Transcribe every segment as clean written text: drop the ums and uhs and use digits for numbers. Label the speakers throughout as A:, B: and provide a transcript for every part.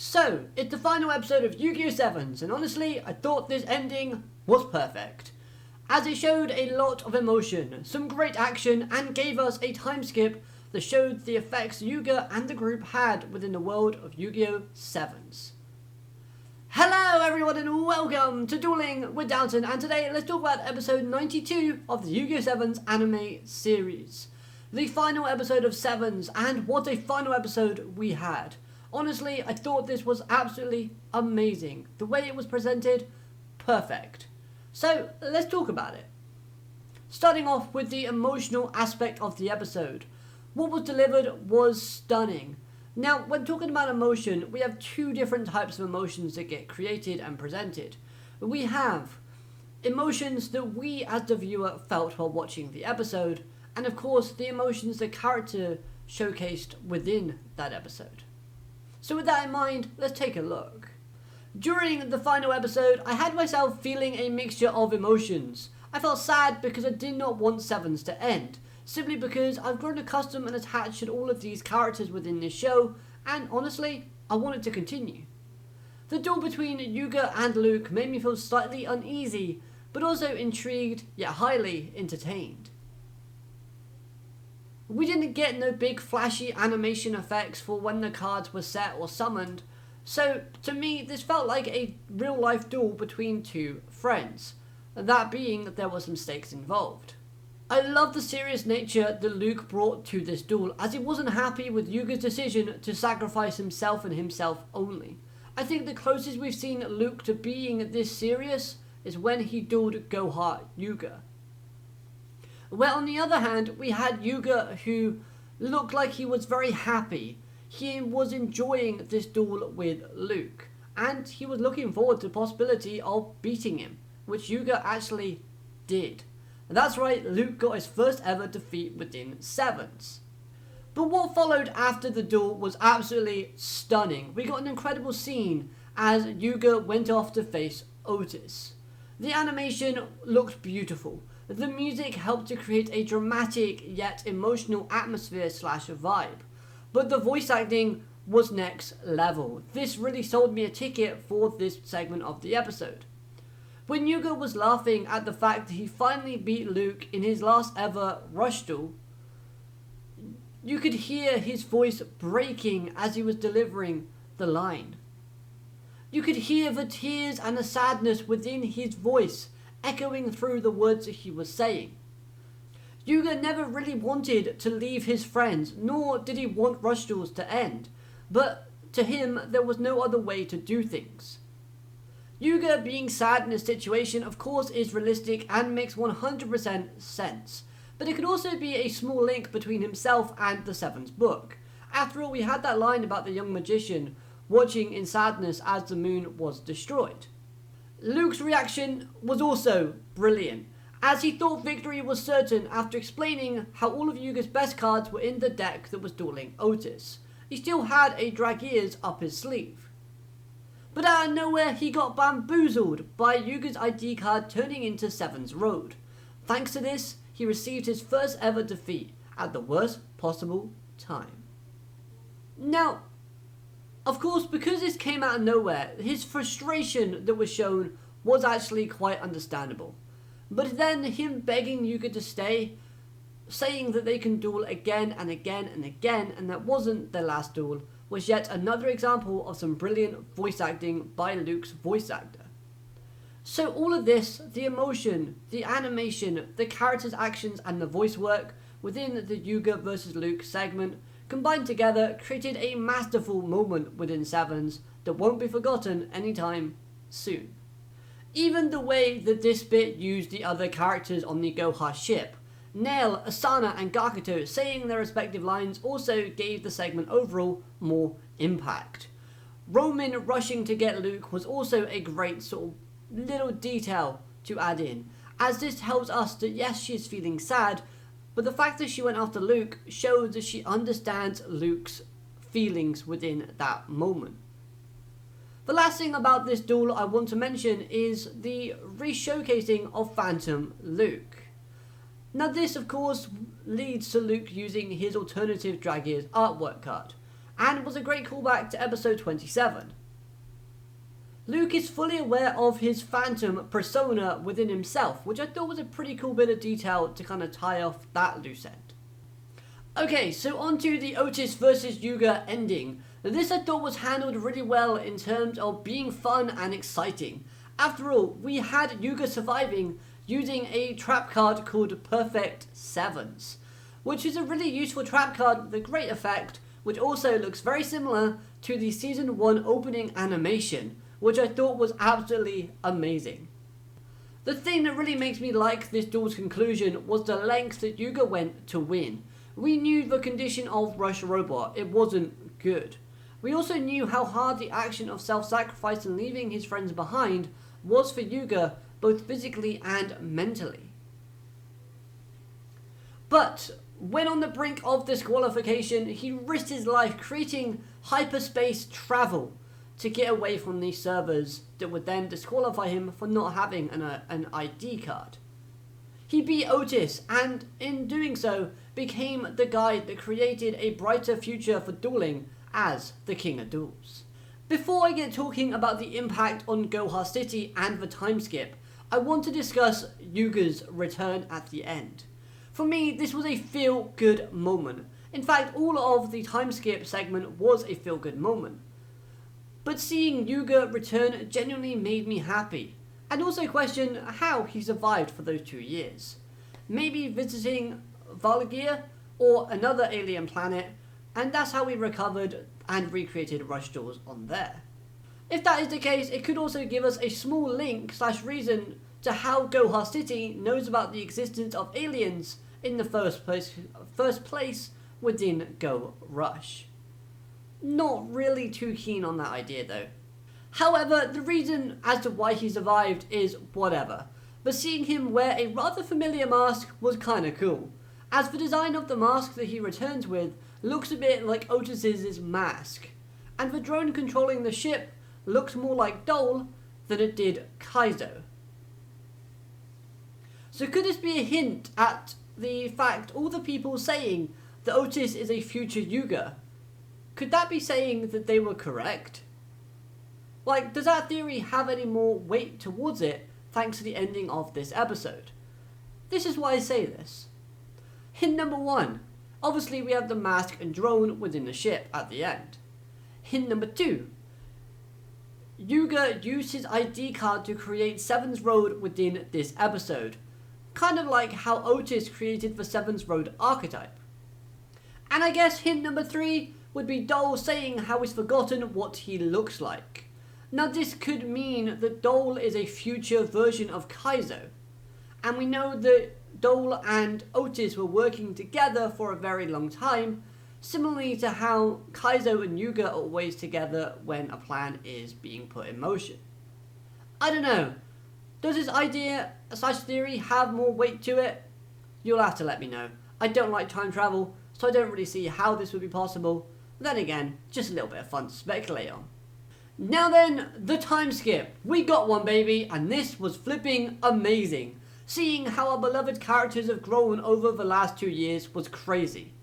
A: So, it's the final episode of Yugioh SEVENS, and honestly, I thought this ending was perfect. As it showed a lot of emotion, some great action, and gave us a time skip that showed the effects Yuga and the group had within the world of Yugioh SEVENS. Hello everyone and welcome to Dueling with Downton, and today let's talk about episode 92 of the Yugioh SEVENS anime series. The final episode of Sevens, and what a final episode we had. Honestly, I thought this was absolutely amazing. The way it was presented, perfect. So, let's talk about it. Starting off with the emotional aspect of the episode. What was delivered was stunning. Now, when talking about emotion, we have two different types of emotions that get created and presented. We have emotions that we as the viewer felt while watching the episode, and of course the emotions the character showcased within that episode. So with that in mind, let's take a look. During the final episode, I had myself feeling a mixture of emotions. I felt sad because I did not want Sevens to end, simply because I've grown accustomed and attached to all of these characters within this show, and honestly, I want it to continue. The duel between Yuga and Luke made me feel slightly uneasy, but also intrigued, yet highly entertained. We didn't get no big flashy animation effects for when the cards were set or summoned, so to me this felt like a real life duel between two friends, that being that there were some stakes involved. I love the serious nature that Luke brought to this duel, as he wasn't happy with Yuga's decision to sacrifice himself and himself only. I think the closest we've seen Luke to being this serious is when he dueled Goha Yuga. Where on the other hand, we had Yuga who looked like he was very happy. He was enjoying this duel with Luke, and he was looking forward to the possibility of beating him, which Yuga actually did. And that's right, Luke got his first ever defeat within Sevens. But what followed after the duel was absolutely stunning. We got an incredible scene as Yuga went off to face Otes. The animation looked beautiful. The music helped to create a dramatic yet emotional atmosphere / vibe. But the voice acting was next level. This really sold me a ticket for this segment of the episode. When Yuga was laughing at the fact that he finally beat Luke in his last ever rush duel, you could hear his voice breaking as he was delivering the line. You could hear the tears and the sadness within his voice echoing through the words that he was saying. Yuga never really wanted to leave his friends, nor did he want rush duels to end, but to him there was no other way to do things. Yuga being sad in this situation of course is realistic and makes 100% sense, but it could also be a small link between himself and the Sevens book. After all, we had that line about the young magician watching in sadness as the moon was destroyed. Luke's reaction was also brilliant, as he thought victory was certain after explaining how all of Yuga's best cards were in the deck that was dueling Otes. He still had a Yugi'S up his sleeve. But out of nowhere he got bamboozled by Yuga's ID card turning into Sevens Road. Thanks to this, he received his first ever defeat at the worst possible time. Now, of course, because this came out of nowhere, his frustration that was shown was actually quite understandable. But then him begging Yuga to stay, saying that they can duel again and again and again, and that wasn't their last duel, was yet another example of some brilliant voice acting by Luke's voice actor. So all of this, the emotion, the animation, the characters' actions and the voice work within the Yuga vs Luke segment combined together created a masterful moment within Sevens that won't be forgotten anytime soon. Even the way that this bit used the other characters on the Goha ship, Nail, Asana and Gakuto saying their respective lines also gave the segment overall more impact. Roman rushing to get Luke was also a great sort of little detail to add in, as this helps us that yes, she is feeling sad, but the fact that she went after Luke shows that she understands Luke's feelings within that moment. The last thing about this duel I want to mention is the re-showcasing of Phantom Luke. Now this of course leads to Luke using his alternative Yugi'S artwork card, and was a great callback to episode 27. Luke is fully aware of his phantom persona within himself, which I thought was a pretty cool bit of detail to kind of tie off that loose end. Okay, so on to the Otes versus Yuga ending. Now, this I thought was handled really well in terms of being fun and exciting. After all, we had Yuga surviving using a trap card called Perfect Sevens, which is a really useful trap card with a great effect, which also looks very similar to the Season 1 opening animation, which I thought was absolutely amazing. The thing that really makes me like this duel's conclusion was the lengths that Yuga went to win. We knew the condition of Rush Robot, it wasn't good. We also knew how hard the action of self-sacrifice and leaving his friends behind was for Yuga, both physically and mentally. But when on the brink of disqualification, he risked his life creating hyperspace travel to get away from these servers that would then disqualify him for not having an ID card. He beat Otes, and in doing so, became the guy that created a brighter future for dueling as the King of Duels. Before I get talking about the impact on Goha City and the time skip, I want to discuss Yuga's return at the end. For me, this was a feel-good moment. In fact, all of the time skip segment was a feel-good moment. But seeing Yuga return genuinely made me happy, and also question how he survived for those 2 years. Maybe visiting Valgir or another alien planet, and that's how we recovered and recreated Rush Duels on there. If that is the case, it could also give us a small link / reason to how Goha City knows about the existence of aliens in the first place within Go Rush. Not really too keen on that idea though. However, the reason as to why he survived is whatever, but seeing him wear a rather familiar mask was kinda cool, as the design of the mask that he returns with looks a bit like Otes' mask, and the drone controlling the ship looks more like Dole than it did Kaizo. So could this be a hint at the fact all the people saying that Otes is a future Yuga, could that be saying that they were correct? Like, does that theory have any more weight towards it thanks to the ending of this episode? This is why I say this. Hint number 1. Obviously we have the mask and drone within the ship at the end. Hint number 2. Yuga used his ID card to create Sevens Road within this episode. Kind of like how Otes created the Sevens Road archetype. And I guess hint number 3 would be Dole saying how he's forgotten what he looks like. Now this could mean that Dole is a future version of Kaizo. And we know that Dole and Otes were working together for a very long time, similarly to how Kaizo and Yuga are always together when a plan is being put in motion. I don't know. Does this idea / theory have more weight to it? You'll have to let me know. I don't like time travel, so I don't really see how this would be possible. Then again, just a little bit of fun to speculate on. Now then, the time skip. We got one, baby, and this was flipping amazing. Seeing how our beloved characters have grown over the last 2 years was crazy.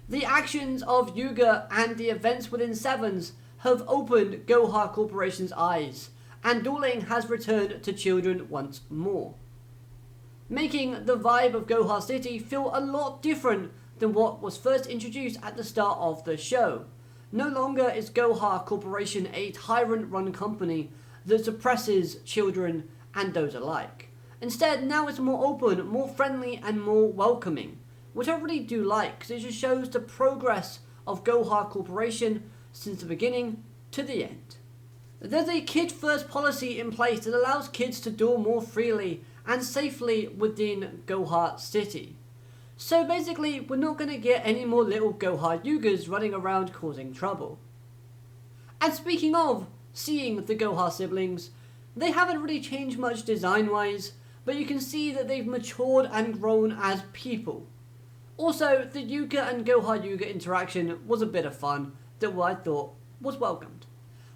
A: The actions of Yuga and the events within Sevens have opened Goha Corporation's eyes, and dueling has returned to children once more, making the vibe of Goha City feel a lot different than what was first introduced at the start of the show. No longer is Goha Corporation a tyrant-run company that suppresses children and those alike. Instead, now it's more open, more friendly, and more welcoming, which I really do like, because it just shows the progress of Goha Corporation since the beginning to the end. There's a kid-first policy in place that allows kids to duel more freely and safely within Goha City. So basically, we're not going to get any more little Goha Yugas running around causing trouble. And speaking of seeing the Goha siblings, they haven't really changed much design-wise, but you can see that they've matured and grown as people. Also, the Yuga and Goha Yuga interaction was a bit of fun that I thought was welcomed.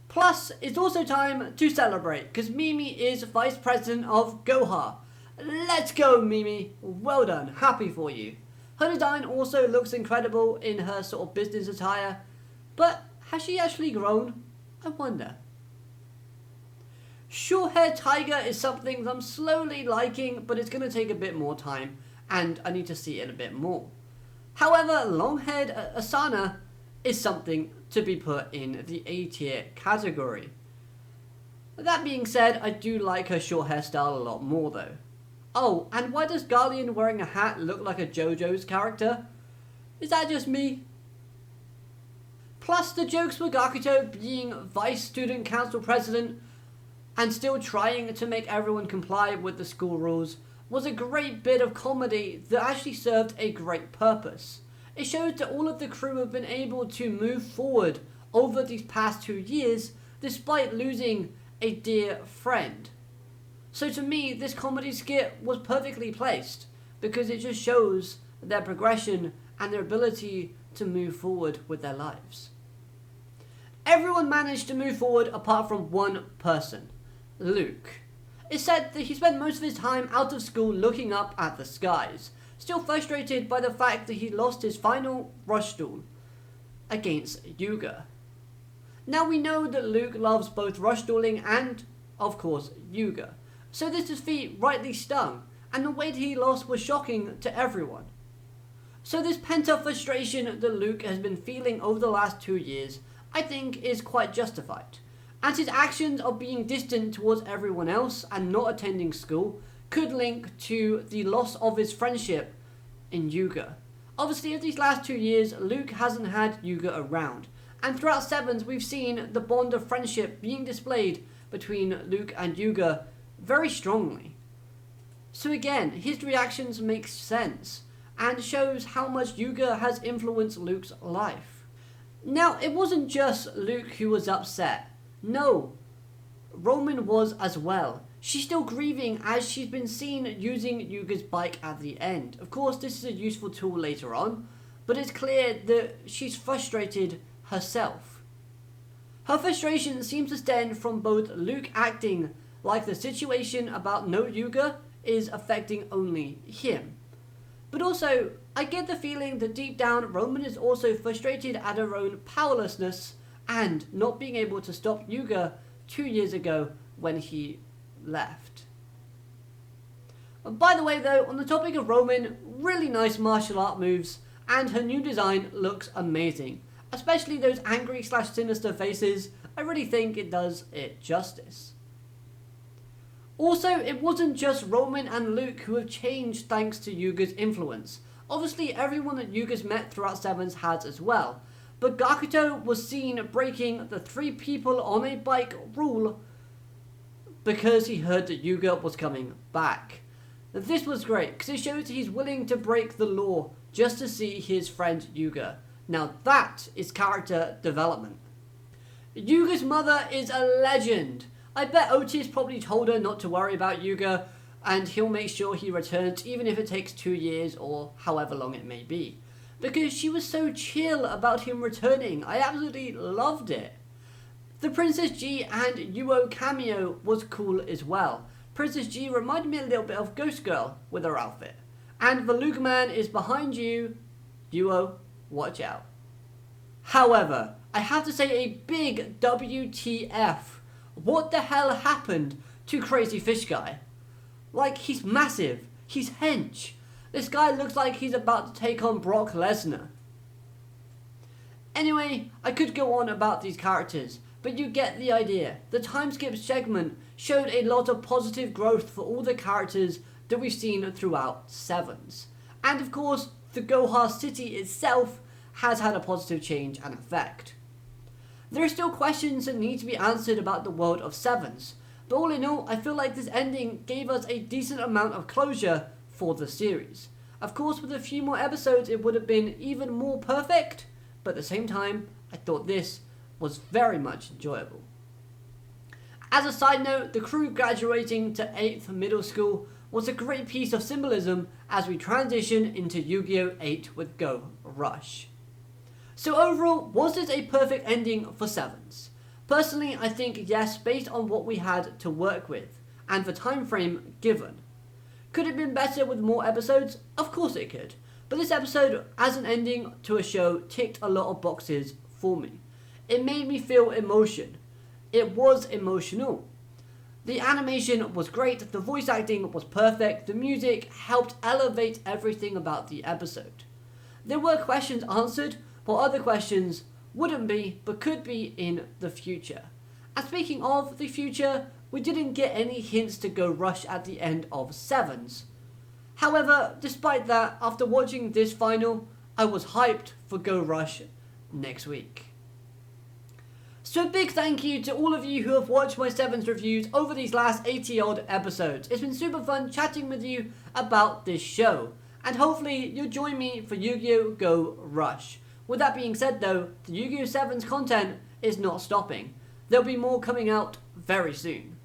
A: Plus, it's also time to celebrate, because Mimi is Vice President of Goha. Let's go, Mimi. Well done. Happy for you. Her design also looks incredible in her sort of business attire, But has she actually grown? I wonder. Short-haired tiger is something that I'm slowly liking, but it's going to take a bit more time, and I need to see it a bit more. However, long-haired Asana is something to be put in the A tier category. That being said, I do like her short hairstyle a lot more though. Oh, and why does Garlean wearing a hat look like a JoJo's character? Is that just me? Plus, the jokes with Gakuto being Vice Student Council President and still trying to make everyone comply with the school rules was a great bit of comedy that actually served a great purpose. It shows that all of the crew have been able to move forward over these past 2 years despite losing a dear friend. So to me, this comedy skit was perfectly placed because it just shows their progression and their ability to move forward with their lives. Everyone managed to move forward apart from one person, Luke. It's said that he spent most of his time out of school looking up at the skies, still frustrated by the fact that he lost his final rush duel against Yuga. Now we know that Luke loves both rush dueling and, of course, Yuga, so this defeat rightly stung, and the way that he lost was shocking to everyone. So this pent-up frustration that Luke has been feeling over the last 2 years, I think is quite justified. And his actions of being distant towards everyone else and not attending school could link to the loss of his friendship in Yuga. Obviously, over these last 2 years, Luke hasn't had Yuga around, and throughout Sevens we've seen the bond of friendship being displayed between Luke and Yuga very strongly. So again, his reactions make sense and shows how much Yuga has influenced Luke's life. Now, it wasn't just Luke who was upset. No, Roman was as well. She's still grieving as she's been seen using Yuga's bike at the end. Of course, this is a useful tool later on, but it's clear that she's frustrated herself. Her frustration seems to stem from both Luke acting like the situation about no Yuga is affecting only him, but also I get the feeling that deep down Roman is also frustrated at her own powerlessness and not being able to stop Yuga 2 years ago when he left. By the way though, on the topic of Roman, really nice martial art moves, and her new design looks amazing. Especially those angry / sinister faces, I really think it does it justice. Also, it wasn't just Roman and Luke who have changed thanks to Yuga's influence. Obviously everyone that Yuga's met throughout Sevens has as well, but Gakuto was seen breaking the 3 people on a bike rule because he heard that Yuga was coming back. This was great because it shows that he's willing to break the law just to see his friend Yuga. Now that is character development. Yuga's mother is a legend. I bet Otes probably told her not to worry about Yuga and he'll make sure he returns even if it takes 2 years or however long it may be. Because she was so chill about him returning. I absolutely loved it. The Princess G and Yugioh cameo was cool as well. Princess G reminded me a little bit of Ghost Girl with her outfit. And the Luke man is behind you. Yugioh, watch out. However, I have to say a big WTF. What the hell happened to Crazy Fish Guy? Like, he's massive. He's hench. This guy looks like he's about to take on Brock Lesnar. Anyway, I could go on about these characters, but you get the idea. The time skip segment showed a lot of positive growth for all the characters that we've seen throughout Sevens. And of course, the Goha city itself has had a positive change and effect. There are still questions that need to be answered about the world of Sevens, but all in all, I feel like this ending gave us a decent amount of closure for the series. Of course, with a few more episodes, it would have been even more perfect, but at the same time, I thought this was very much enjoyable. As a side note, the crew graduating to 8th middle school was a great piece of symbolism as we transition into Yu-Gi-Oh! 8 with Go Rush. So overall, was this a perfect ending for Sevens? Personally, I think yes, based on what we had to work with, and the time frame given. Could it have been better with more episodes? Of course it could. But this episode, as an ending to a show, ticked a lot of boxes for me. It made me feel emotion. It was emotional. The animation was great, the voice acting was perfect, the music helped elevate everything about the episode. There were questions answered, while other questions wouldn't be, but could be in the future. And speaking of the future, we didn't get any hints to Go Rush at the end of Sevens. However, despite that, after watching this final, I was hyped for Go Rush next week. So a big thank you to all of you who have watched my Sevens reviews over these last 80 odd episodes. It's been super fun chatting with you about this show. And hopefully you'll join me for Yu-Gi-Oh! Go Rush. With that being said though, the Yugioh 7's content is not stopping. There'll be more coming out very soon.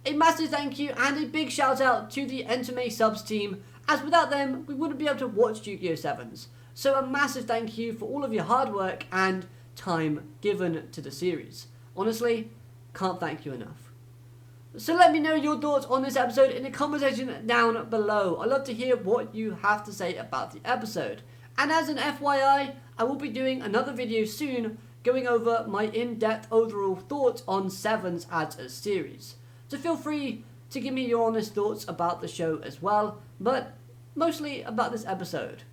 A: A massive thank you and a big shout out to the Entame subs team, as without them we wouldn't be able to watch Yugioh 7's. So a massive thank you for all of your hard work and time given to the series. Honestly, can't thank you enough. So let me know your thoughts on this episode in the comment section down below. I'd love to hear what you have to say about the episode. And as an FYI, I will be doing another video soon going over my in-depth overall thoughts on Sevens as a series. So feel free to give me your honest thoughts about the show as well, but mostly about this episode.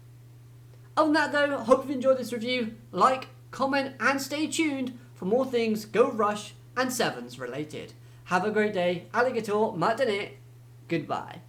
A: Other than that though, hope you enjoyed this review. Like, comment and stay tuned for more things Go Rush and Sevens related. Have a great day. Alligator matane. Goodbye.